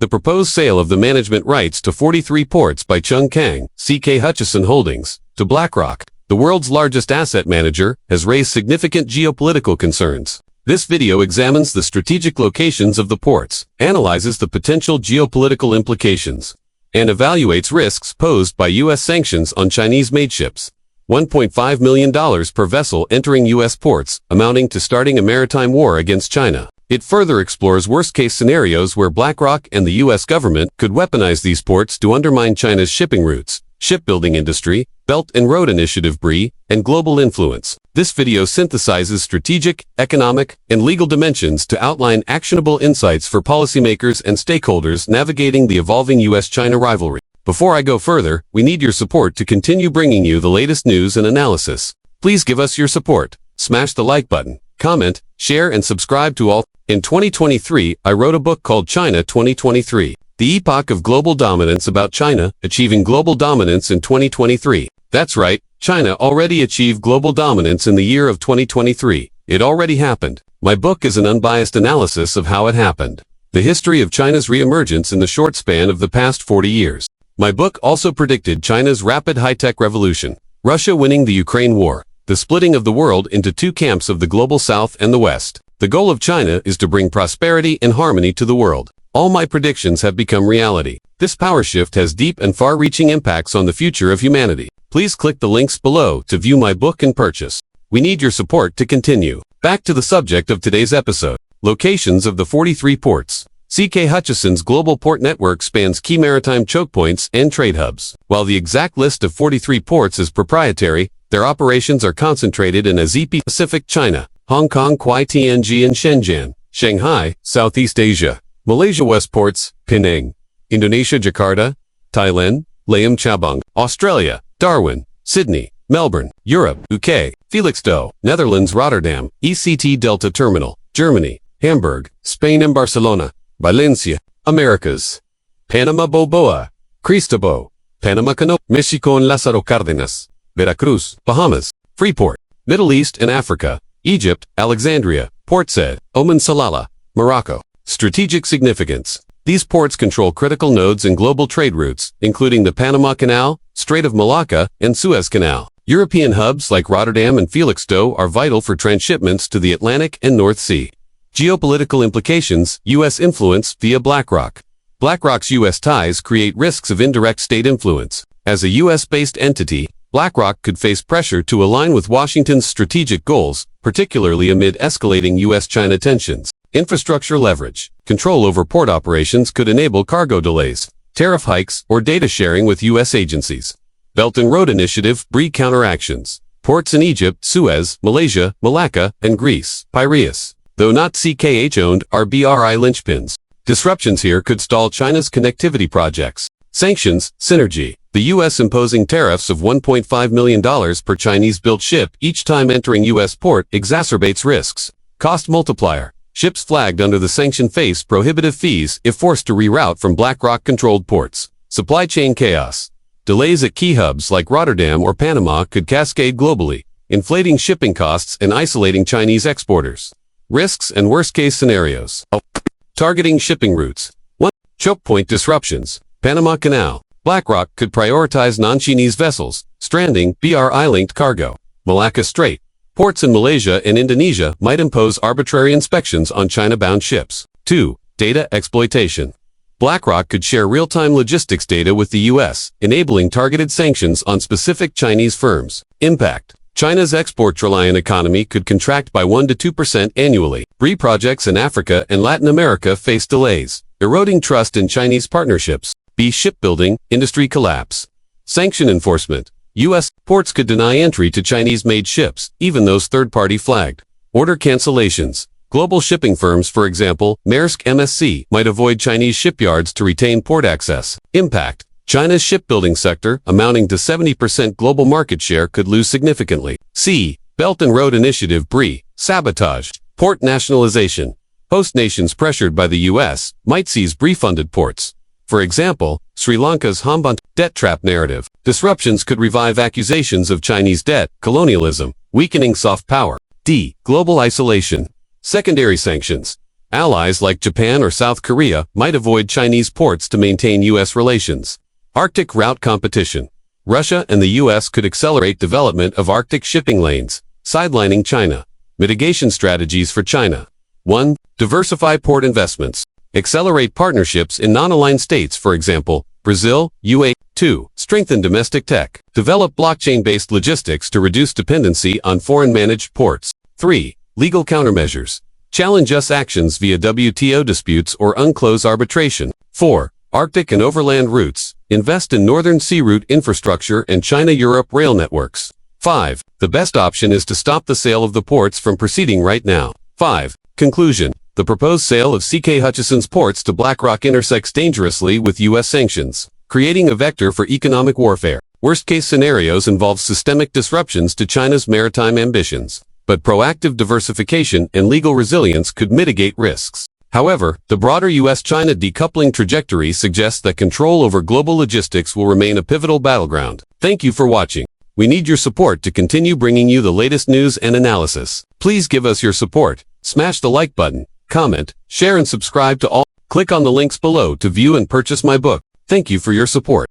The proposed sale of the management rights to 43 ports by Cheung Kong, Hutchison Holdings, to BlackRock, the world's largest asset manager, has raised significant geopolitical concerns. This video examines the strategic locations of the ports, analyzes the potential geopolitical implications, and evaluates risks posed by U.S. sanctions on Chinese-made ships. $1.5 million per vessel entering U.S. ports, amounting to starting a maritime war against China. It further explores worst-case scenarios where BlackRock and the U.S. government could weaponize these ports to undermine China's shipping routes, shipbuilding industry, Belt and Road Initiative (BRI), and global influence. This video synthesizes strategic, economic, and legal dimensions to outline actionable insights for policymakers and stakeholders navigating the evolving U.S.-China rivalry. Before I go further, we need your support to continue bringing you the latest news and analysis. Please give us your support. Smash the like button, comment, share, and subscribe to all. In 2023, I wrote a book called China 2023, The Epoch of Global Dominance, about China achieving global dominance in 2023. That's right, China already achieved global dominance in the year of 2023. It already happened. My book is an unbiased analysis of how it happened. The history of China's reemergence in the short span of the past 40 years. My book also predicted China's rapid high-tech revolution, Russia winning the Ukraine war, the splitting of the world into two camps of the global South and the West. The goal of China is to bring prosperity and harmony to the world. All my predictions have become reality. This power shift has deep and far-reaching impacts on the future of humanity. Please click the links below to view my book and purchase. We need your support to continue. Back to the subject of today's episode. Locations of the 43 ports. CK Hutchison's global port network spans key maritime choke points and trade hubs. While the exact list of 43 ports is proprietary, their operations are concentrated in ASEAN, Pacific, China, Hong Kong, Tianjin and Shenzhen, Shanghai, Southeast Asia, Malaysia West Ports, Penang, Indonesia, Jakarta, Thailand, Laem Chabang, Australia, Darwin, Sydney, Melbourne, Europe, UK, Felixstowe, Netherlands, Rotterdam, ECT Delta Terminal, Germany, Hamburg, Spain and Barcelona, Valencia, Americas, Panama, Balboa, Cristobal, Panama Canal, Mexico and Lázaro Cárdenas, Veracruz, Bahamas, Freeport, Middle East and Africa, Egypt, Alexandria, Port Said, Oman, Salalah, Morocco. Strategic significance. These ports control critical nodes in global trade routes, including the Panama Canal, Strait of Malacca, and Suez Canal. European hubs like Rotterdam and Felixstowe are vital for transshipments to the Atlantic and North Sea. Geopolitical implications. U.S. influence via BlackRock. BlackRock's U.S. ties create risks of indirect state influence. As a U.S.-based entity, BlackRock could face pressure to align with Washington's strategic goals, particularly amid escalating U.S.-China tensions. Infrastructure leverage. Control over port operations could enable cargo delays, tariff hikes, or data sharing with U.S. agencies. Belt and Road Initiative (BRI) counteractions. Ports in Egypt, Suez, Malaysia, Malacca, and Greece, Piraeus, though not CKH-owned, are BRI linchpins. Disruptions here could stall China's connectivity projects. Sanctions, synergy. The U.S. imposing tariffs of $1.5 million per Chinese-built ship each time entering U.S. port exacerbates risks. Cost multiplier. Ships flagged under the sanction face prohibitive fees if forced to reroute from BlackRock-controlled ports. Supply chain chaos. Delays at key hubs like Rotterdam or Panama could cascade globally, inflating shipping costs and isolating Chinese exporters. Risks and worst-case scenarios. Targeting shipping routes. 1. Choke point disruptions. Panama Canal. BlackRock could prioritize non-Chinese vessels, stranding BRI-linked cargo. Malacca Strait. Ports in Malaysia and Indonesia might impose arbitrary inspections on China-bound ships. 2. Data exploitation. BlackRock could share real-time logistics data with the U.S., enabling targeted sanctions on specific Chinese firms. Impact. China's export-reliant economy could contract by 1 to 2% annually. BRI projects in Africa and Latin America face delays, eroding trust in Chinese partnerships. B. Shipbuilding, industry collapse. Sanction enforcement. U.S. ports could deny entry to Chinese-made ships, even those third-party flagged. Order cancellations. Global shipping firms, for example, Maersk MSC, might avoid Chinese shipyards to retain port access. Impact. China's shipbuilding sector, amounting to 70% global market share, could lose significantly. C. Belt and Road Initiative (BRI). Sabotage. Port nationalization. Host nations pressured by the U.S. might seize BRI-funded ports. For example, Sri Lanka's Hambantota debt trap narrative. Disruptions could revive accusations of Chinese debt colonialism, weakening soft power. D. Global isolation. Secondary sanctions. Allies like Japan or South Korea might avoid Chinese ports to maintain U.S. relations. Arctic route competition. Russia and the U.S. could accelerate development of Arctic shipping lanes, sidelining China. Mitigation strategies for China. 1. Diversify port investments. Accelerate partnerships in non-aligned states, for example, Brazil, UAE. 2. Strengthen domestic tech. Develop blockchain-based logistics to reduce dependency on foreign-managed ports. 3. Legal countermeasures. Challenge US actions via WTO disputes or unclose arbitration. 4. Arctic and overland routes. Invest in Northern Sea Route infrastructure and China-Europe rail networks. 5. The best option is to stop the sale of the ports from proceeding right now. 5. Conclusion. The proposed sale of CK Hutchison's ports to BlackRock intersects dangerously with U.S. sanctions, creating a vector for economic warfare. Worst-case scenarios involve systemic disruptions to China's maritime ambitions, but proactive diversification and legal resilience could mitigate risks. However, the broader U.S.-China decoupling trajectory suggests that control over global logistics will remain a pivotal battleground. Thank you for watching. We need your support to continue bringing you the latest news and analysis. Please give us your support. Smash the like button, comment, share and subscribe to all. Click on the links below to view and purchase my book. Thank you for your support.